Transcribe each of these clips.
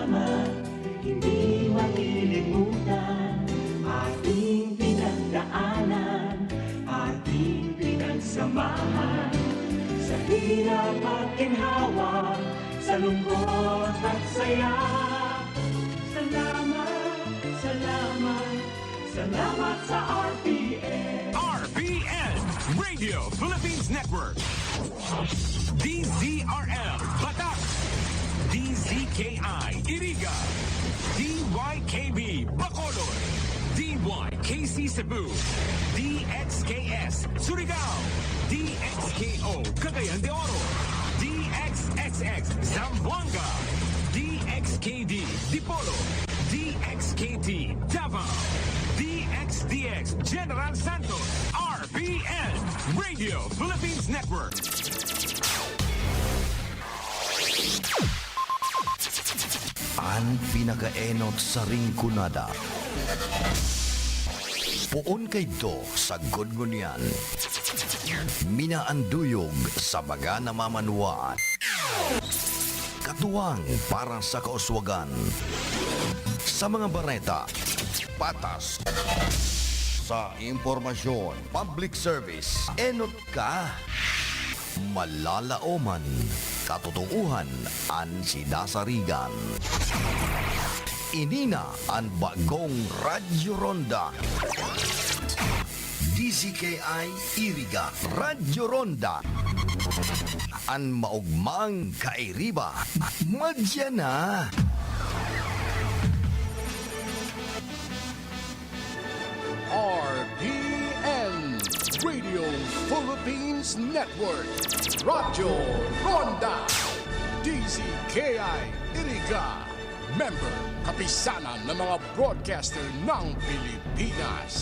salamat, hindi makilimutan. Ating pinagdaanan, ating pinagsamahan. Sa hirap at ginhawa, sa lungkot at saya. Salamat, salamat, salamat sa RPN. RPN, Radio Philippines Network. DZRL, Batak. DZKI, Iriga. DYKB, Bacolod. DYKC Cebu. DXKS, Surigao. DXKO, Cagayan de Oro. DXXX, Zamboanga. DXKD, Dipolo. DXKT, Davao. DXDX, General Santos. RPN, Radio Philippines Network. Ang pinakaenot sa ringkunada. Puon kay do sa gudgunyan. Minaanduyog sa baga namamanwaan. Katuwang para sa kauswagan. Sa mga bareta, patas. Sa impormasyon, public service, enot ka. Malalaoman, katotohuan, ang sidasarigan. Inina ang bagong Radyo Ronda. DZKI Iriga Radyo Ronda. Ang maugmang kairiba. Madya na. RPN Radio Philippines Network Radyo Ronda DZKI Iriga Member Kapisanan ng mga broadcaster ng Pilipinas.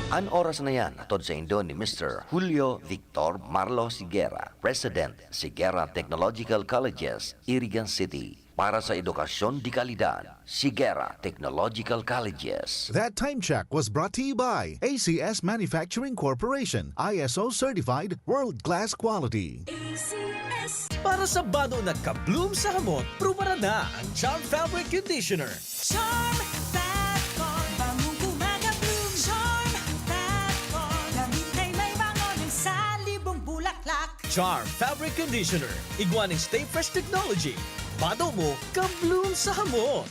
Ang oras na yan, atod sa Indo ni Mr. Julio Victor Marlo Siguera, President, Siguera Technological Colleges, Irigan City. Para sa edukasyon di kalidad, Siguera Technological Colleges. That time check was brought to you by ACS Manufacturing Corporation, ISO certified world-class quality. ACS. Para sa bado nagka-bloom sa hamot, prubara na ang Charm Fabric Conditioner. Charm That Con, bangong kumaga-bloom. Charm That Con, damit ay may bangon ng salibong bulaklak. Charm Fabric Conditioner. Iguaning Stay Fresh Technology. Bado mo, ka-bloom sa hamot.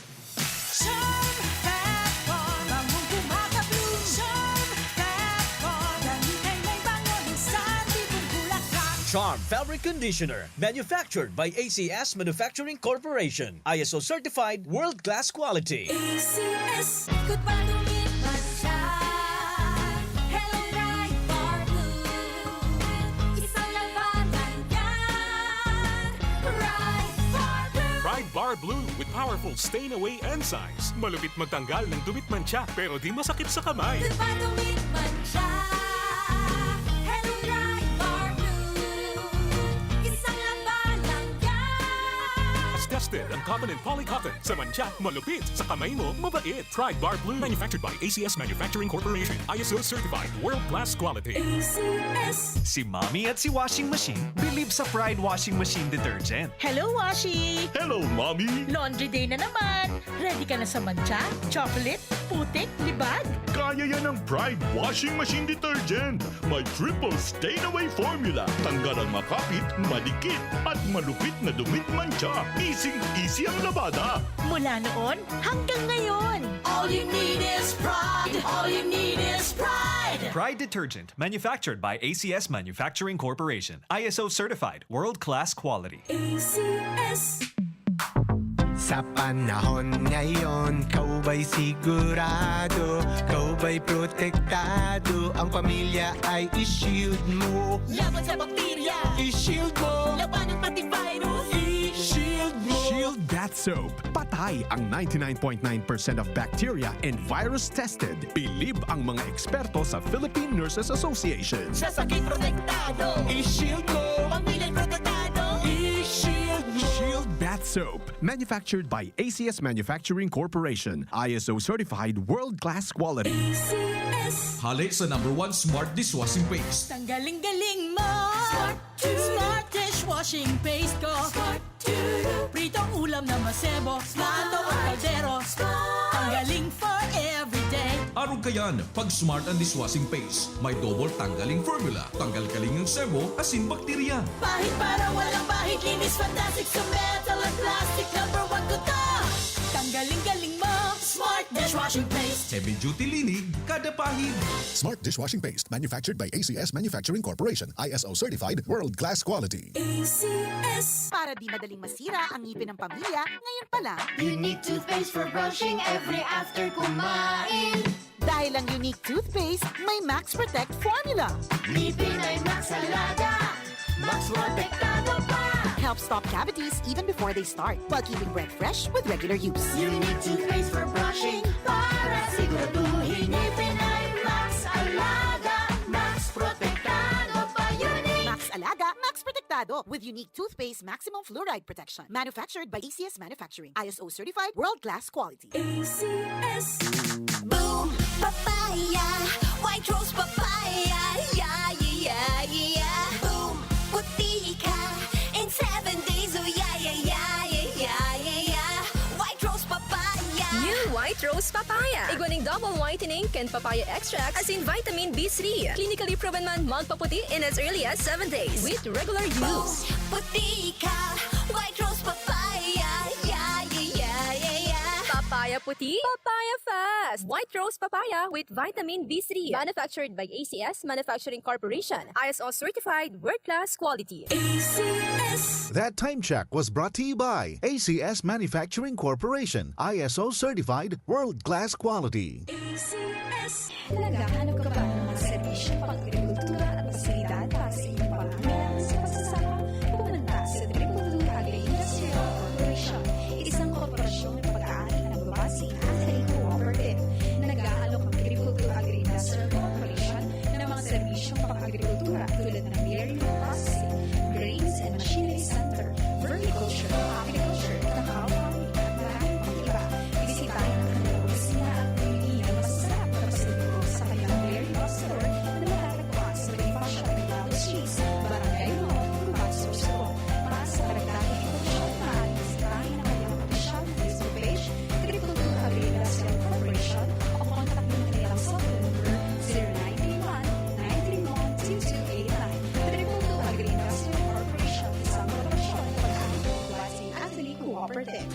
Charm That Con, bangong kumaga-bloom. Charm That Con, damit ay may bangon ng salibong bulaklak. Charm Fabric Conditioner. Manufactured by ACS Manufacturing Corporation. ISO certified world-class quality. ACS, good pa lumipas siya. Hello, bright bar blue. Isang labanan yan. Bright bar blue. Pride Bar Blue with powerful stain-away enzymes. Malupit magtanggal ng dumit mancha pero di masakit sa kamay. Good pa lumipas siya. Hello, bright bar blue. Isang labanan yan. As tested ang cotton and polycotton. Sa mancha, malupit. Sa kamay mo, mabait. Pride Bar Blue. Manufactured by ACS Manufacturing Corporation. ISO certified world-class quality. ACS. Si Mommy at si Washing Machine believe sa Pride Washing Machine Detergent. Hello, Washi! Hello, Mommy! Laundry day na naman! Ready ka na sa mancha, chocolate, putik, libag? Kaya yan ang Pride Washing Machine Detergent. May triple stain-away formula. Tanggal ang makapit, madikit, at malupit na dumit mancha. Easy ang labada. Mula noon hanggang ngayon. All you need is pride. All you need is pride. Pride Detergent, manufactured by ACS Manufacturing Corporation. ISO certified, world-class quality. ACS. Sa panahon ngayon, kau ba'y sigurado? Kau ba'y protektado? Ang pamilya ay i-shield mo. Laban sa bakterya. I-shield mo. Laban ng pati virus. I-shield mo. Shield That Soap. Patay ang 99.9% of bacteria and virus tested. Believe ang mga eksperto sa Philippine Nurses Association. Sa sakit protektado. I-shield mo. Pamilya'y protektado. I-shield mo. Shield That Soap. Manufactured by ACS Manufacturing Corporation. ISO certified world-class quality. Hali sa #1 Smart Dishwashing Paste. Tanggaling-galing mo Smart dishwashing paste ko Smart Pritong ulam na masebo Plato o kaldero Tanggaling for everyday Araw kayan, pag Smart ang Dishwashing Paste, may double tanggaling formula. Tanggal-galing ng sebo, asin bakterya. Bahit para walang bahit Linis fantastic sa metal at plastic #1 ko to Tanggaling-galing mo Smart dishwashing paste Heavy duty linig, kada pahid. Smart Dishwashing Paste, manufactured by ACS Manufacturing Corporation. ISO certified world-class quality. ACS Para di madaling masira ang ngipin ng pamilya, ngayon pa lang. Unique toothpaste for brushing every after kumain. Dahil ang unique toothpaste, may Max Protect formula. Ngipin ay Max Alaga, Max Protektado pa. Helps stop cavities even before they start, while keeping breath fresh with regular use. Unique toothpaste for brushing para siguraduhin ngipin ay Max Alaga, Max Protektado pa. Unique Max Alaga, Max Protectado with unique toothpaste maximum fluoride protection. Manufactured by ACS Manufacturing. ISO certified world-class quality. ACS Boom, papaya, white rose papaya, yeah, yeah, yeah. Boom, puti ka in 7 days, oh yeah, yeah, yeah, yeah, yeah, yeah. White rose papaya. New White Rose Papaya. Iguaning double whitening and papaya extract as in vitamin B3. Clinically proven man magpaputi in as early as 7 days with regular use. Puti ka, white rose papaya, yeah, yeah, yeah, yeah, yeah. Papaya puti, papaya fast. White Rose Papaya with vitamin B3. Manufactured by ACS Manufacturing Corporation. ISO certified world-class quality. ACS That time check was brought to you by ACS Manufacturing Corporation. ISO certified world-class quality. ACS Naghahanap ka ba ng mga serbisyong pang-agrikultura at pasilidad para sa iyong pangangailangan sa pagsasaka? Pumunta sa Agricultura Agri-Industrial Corporation, isang korporasyon ng pag-aari na nagbabase at cooperative na nag-aalok ng Agricultura Agri-Industrial Corporation ng mga serbisyong pang-agrikultura tulad ng dairy processing, grains and machinery center, vermiculture, agriculture, cacao farming, at maraming pang iba. Bisitahin ang kanilang opisina at pumili ng masasarap na pasalubong sa kanilang dairy store na matatagpuan sa Bonifacio Aguinaldo Cheese, Barangay Mall, Gubat, Sorsogon. Para sa karagdagang impormasyon, maaaring bisitahin ang kanilang opisyal na Facebook page, Agricultura Agri-Industrial Corporation, o kontakin ang kanilang cellphone number 0931-931-2289. Agricultura Agri-Industrial Corporation, isang korporasyon ng pag-aari ng Guwasi Anthony Cooperative.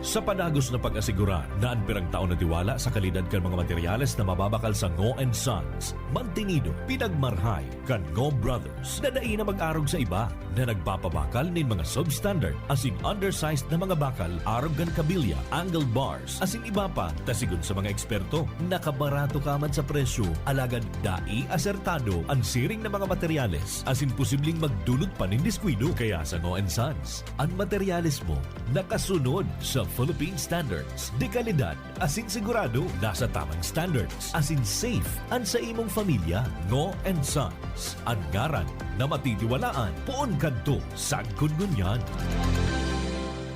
Sa panagos na pag-asigura na ang pirang taon na tiwala sa kalidad kan mga materyales na mababakal sa Ngo & Sons, mantinido, pinagmarhay, kan Ngo Brothers, na daí na mag-arog sa iba na nagpapabakal nin mga substandard as in undersized na mga bakal, arog kan kabilya, angle bars, as in iba pa, tasigon sa mga eksperto, nakabarato ka man sa presyo, alagad dai asertado ang siring na mga materyales, as in posibleng magdulot pa nin diskwido. Kaya sa Ngo & Sons, ang materyales mo nakasunod sa Philippine standards. De kalidad, asin sigurado, nasa tamang standards. Asin safe, ang sa imong pamilya. Ngo & Sons, ang ngaran na matitiwalaan. Poon kadto, sagkod ngunyan.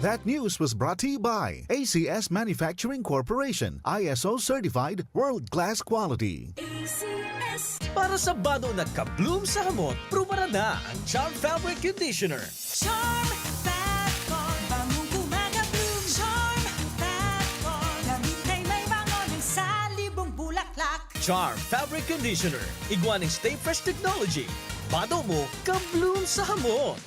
That news was brought to you by ACS Manufacturing Corporation. ISO certified world-class quality. ACS Para sa bado na kabloom sa hamot, prumara na ang Charm Fabric Conditioner. Charm Fat Con Bangong kumaka-bloom Charm Fat Con Damit ay may bango ng salibong bulaklak Charm Fabric Conditioner. Iguaning Stay Fresh Technology. Bado mo, kabloom sa hamot.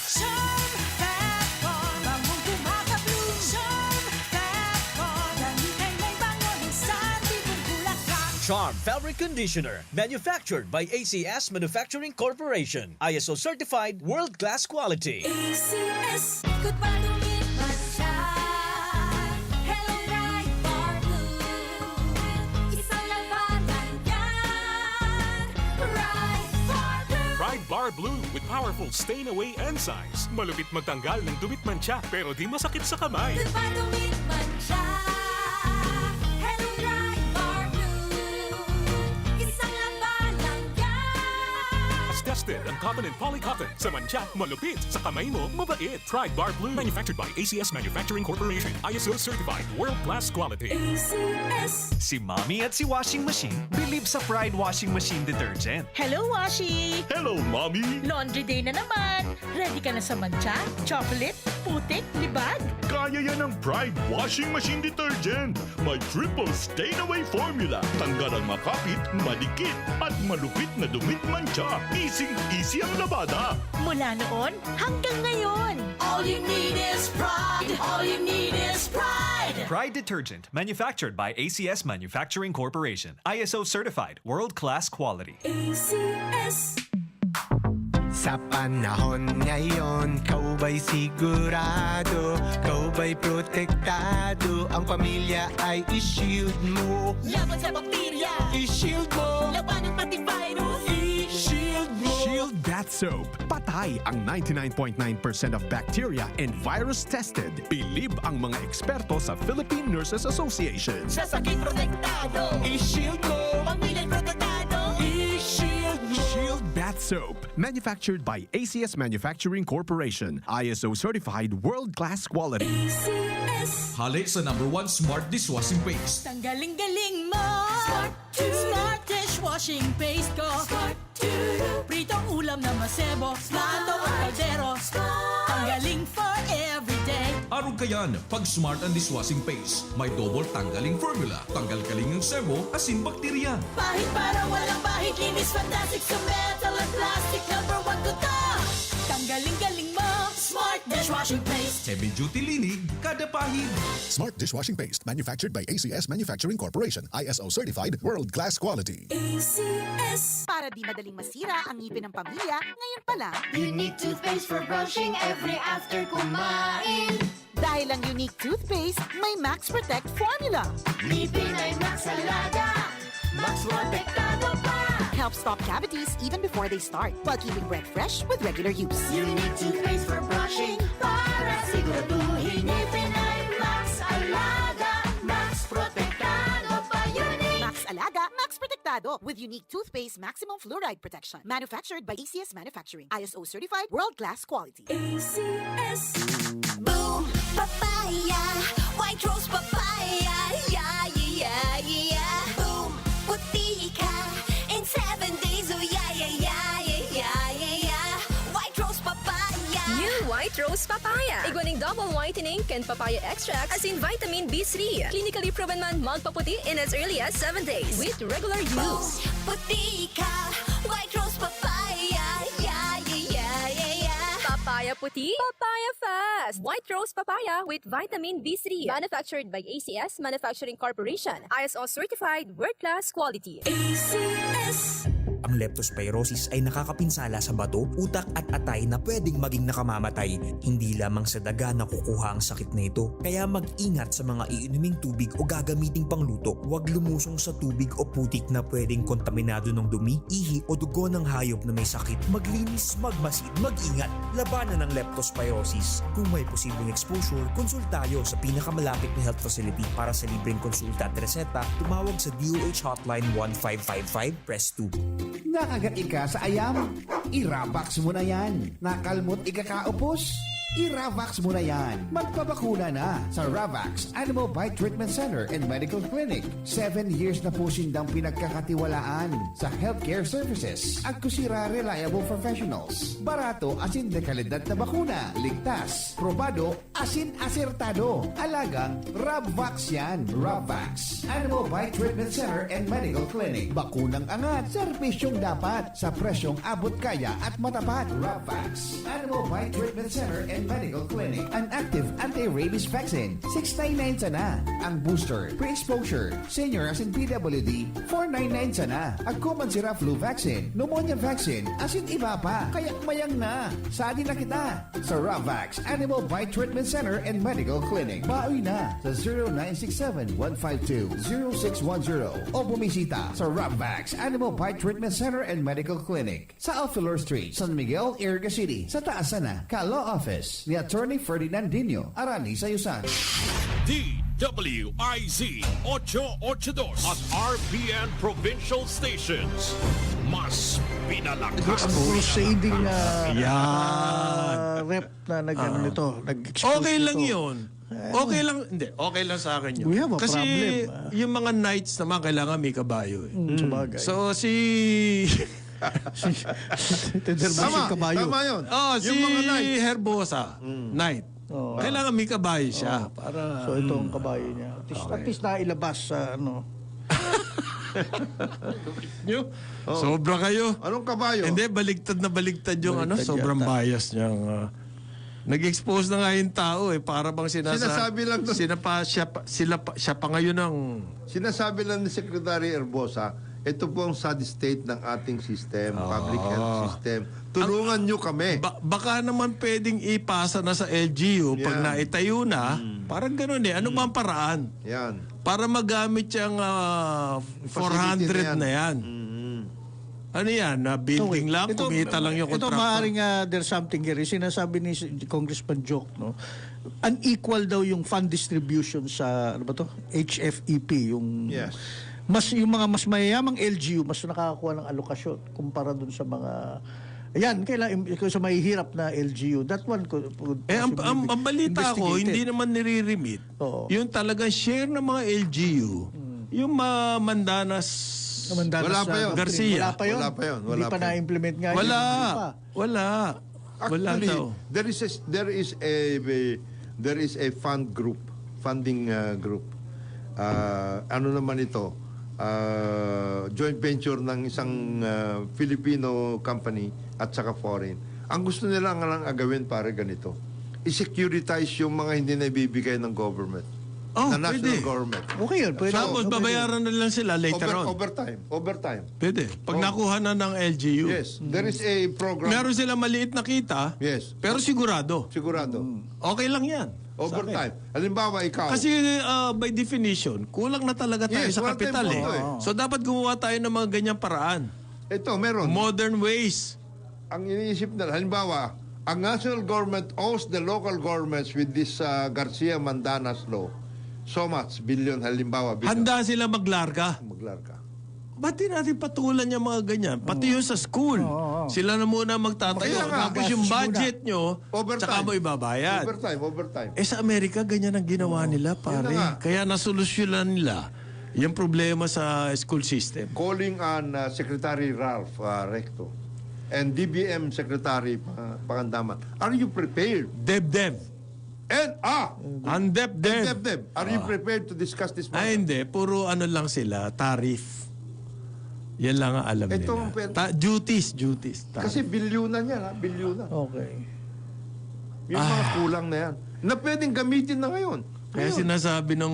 Charm Fat Con Bangong kumaka-bloom Charm Fat Con Damit ay may bango ng salibong bulaklak Charm Fabric Conditioner. Manufactured by ACS Manufacturing Corporation. ISO certified world-class quality. ACS Good pa lumit man siya Hello Bright Bar Blue Isang labanan yan Bright Bar Blue Pride Bar Blue with powerful stain-away enzymes. Malupit magtanggal ng dumit mancha pero di masakit sa kamay. Good pa lumit man siya Hello Bright Bar Blue Isang labanan yan As tested ang cotton and polycotton. Sa mancha, malupit. Sa kamay mo, mabait. Try Bar Blue. Manufactured by ACS Manufacturing Corporation. ISO certified. World-class quality. Si Mommy at si Washing Machine believe sa Pride Washing Machine Detergent. Hello, Washi! Hello, Mommy! Laundry day na naman. Ready ka na sa mancha, chocolate, putik, libag? Kaya yan ang Pride Washing Machine Detergent. May triple stain-away formula. Tanggal ang makapit, malikit, at malupit na dumit mancha. Easy ang labada. Mula noon hanggang ngayon. All you need is pride. All you need is pride. Pride Detergent, manufactured by ACS Manufacturing Corporation. ISO certified, world-class quality. Sa panahon ngayon, kau ba'y sigurado? Kau ba'y protektado? Ang pamilya ay i-shield mo. Laban sa bakterya. I-shield mo. Laban ng pati virus. I-shield mo. Shield Bath Soap. Patay ang 99.9% of bacteria and virus tested. Believe ang mga eksperto sa Philippine Nurses Association. Sa sakit protektado. I-shield mo. Pamilya protektado. I-shield mo. Shield Bath Soap. Manufactured by ACS Manufacturing Corporation. ISO certified world-class quality. Hali sa #1 smart dishwashing paste. Tanggaling-galing mo. Smart dishwashing paste ko. Pritong ulam na masebo. Plato o kaldero. Tanggaling for everyday. Araw kayan, pag smart ang dishwashing paste, may double tanggaling formula. Tanggal kaling ng sebo, asin bakterya. Bahid para walang bahid. Linis fantastic sa metal at plastic. #1 ko to. Tanggaling-galing mo. Smart dishwashing paste. Heavy duty linig, kada pahid. Smart dishwashing paste manufactured by ACS Manufacturing Corporation. ISO certified world-class quality. Para di madaling masira ang ngipin ng pamilya, ngayon pa lang. Unique toothpaste for brushing every after kumain. Dahil ang unique toothpaste, may Max Protect formula. Ngipin ay Max Alaga. Max protektado pa. Helps stop cavities even before they start, while keeping breath fresh with regular use. Unique toothpaste for brushing para siguraduhin ngipin ay Max Alaga. Max protektado pa. Unique. Max Alaga, Max Protectado with unique toothpaste maximum fluoride protection. Manufactured by ACS Manufacturing. ISO certified world-class quality. Boom, papaya, white rose papaya, yeah, yeah, yeah. Boom, puti ka in 7 days, oh yeah, yeah, yeah, yeah, yeah, yeah. White rose papaya. New White Rose Papaya. Iguaning double whitening and papaya extract as in vitamin B3. Clinically proven man magpaputi in as early as 7 days with regular Boom, use. puti ka, white rose papaya, yeah, yeah, yeah, yeah, yeah. Papaya puti, papaya fast. White Rose Papaya with vitamin B3. Manufactured by ACS Manufacturing Corporation. ISO certified world-class quality. Ang leptospirosis ay nakakapinsala sa bato, utak at atay na pwedeng maging nakamamatay. Hindi lamang sa daga nakukuha ang sakit na ito. Kaya mag-ingat sa mga iinuming tubig o gagamiting pangluto. Huwag lumusong sa tubig o putik na pwedeng kontaminado ng dumi, ihi o dugo ng hayop na may sakit. Maglinis, magmasid, mag-ingat. Labanan ng leptospirosis. Kung may posibleng exposure, konsultayo sa pinakamalapit na health facility. Para sa libreng konsulta at reseta, tumawag sa DOH Hotline 1555, press 2. Nakagati ka sa ayam? I-Ravax mo na yan. Nakalmot ikakaupos? I-Ravax mo na yan. Magpabakuna na sa Ravax Animal Bite Treatment Center and Medical Clinic. 7 years na po sindang pinagkakatiwalaan sa healthcare services. At kusira reliable professionals. Barato asin de kalidad na bakuna. Ligtas, probado, asin asertado. Alagang Ravax yan. Ravax Animal Bite Treatment Center and Medical Clinic. Bakunang angat, serbisyong dapat sa presyong abot kaya at matapat. Ravax Animal Bite Treatment Center and Medical Clinic. An active anti-rabies vaccine. $699 sana. Ang booster, pre-exposure, senior as in PWD, $499 sana. Agkuman sira flu vaccine, pneumonia vaccine, asin iba pa. Kaya mayang na. Sadi na kita sa Ravax Animal Bite Treatment Center and Medical Clinic. Bawi na sa 0967-152-0610 o bumisita sa Ravax Animal Bite Treatment Center and Medical Clinic sa Alfilor Street, San Miguel, Iriga City. Sa taas na, Ka Law Office ni Attorney Ferdinand Dino, Arani, Sayusan. WIZ 882 at RPN Provincial Stations. Mas pinalakas. Ang crusading Yan. rep na nag-ano nag-expose Okay lang nito. yun. Okay lang, hindi. Okay lang sa akin yun. We have a Kasi problem. yung mga knights naman kailangan may kabayo. Sabagay. So si... Tama yun. Oh, si Herbosa, knight. Kailangan may kabayo siya. Para... So ito ang kabayo niya. At least nailabas sa Sobra kayo. Anong kabayo? Hindi, baligtad na baligtad yung Baligtad sobrang yata. bias niyang... nag-expose na nga yung tao para bang Sinasabi lang to. Siya pa ngayon ang... Sinasabi lang ni Secretary Herbosa, ito po ang sad state ng ating system, public health system. Tulungan nyo kami. Baka naman pwedeng ipasa na sa LGU pag naitayo na, parang gano'n Ano bang paraan? Yan. Para magamit yung 400 na yan. Ano yan? Building lang? Kumita lang yung Ito contractor? maaaring there's something here. Sinasabi ni Congressman Joke, unequal daw yung fund distribution sa, HFEP, yung... Yes. Yung mga mas mayayamang LGU, mas nakakakuha ng alokasyon kumpara dun sa mga... Ayan, sa mahihirap na LGU. That one could ang balita ko, hindi naman nire-remit. Yung talagang share ng mga LGU, yung Mandanas Wala pa yun. Garcia. Wala pa yun. Hindi pa na-implement nga. Wala. Actually, daw. there is a funding group. Ano naman ito? Joint venture ng isang Filipino company at saka foreign. Ang gusto nila nga agawin pare ganito. I-securitize yung mga hindi na ibibigay ng government. Na national government. Okay yun. Tapos babayaran na lang sila later on. Overtime. Pwede. Pag nakuha na ng LGU. Yes. There is a program. Meron sila maliit na kita. Yes. Pero sigurado. Okay lang yan. Overtime. Halimbawa, ikaw. Kasi by definition, kulang na talaga tayo sa kapital So dapat gumawa tayo ng mga ganyang paraan. Ito, meron. Modern ways. Ang iniisip na, halimbawa, ang national government owes the local governments with this Garcia Mandanas law so much billion, halimbawa. Handa sila maglarga. Ba't di natin patulan yung mga ganyan? Pati yung sa school. Sila na muna magtatayo. Tapos yung budget nyo, tsaka mo ibabayad. Overtime. Sa Amerika, ganyan ang ginawa nila, pare. Kaya nasolusyonan nila yung problema sa school system. Calling on Secretary Ralph Recto and DBM Secretary Pangandaman, are you prepared? Deb. Ang Deb. Are you prepared to discuss this matter? Hindi. Puro lang sila, tarif. Yan lang ang alam nila. Duties. Kasi bilyunan yan, bilyunan. Okay. Yung mga kulang na yan. Na pwedeng gamitin na ngayon. Kaya sinasabi ng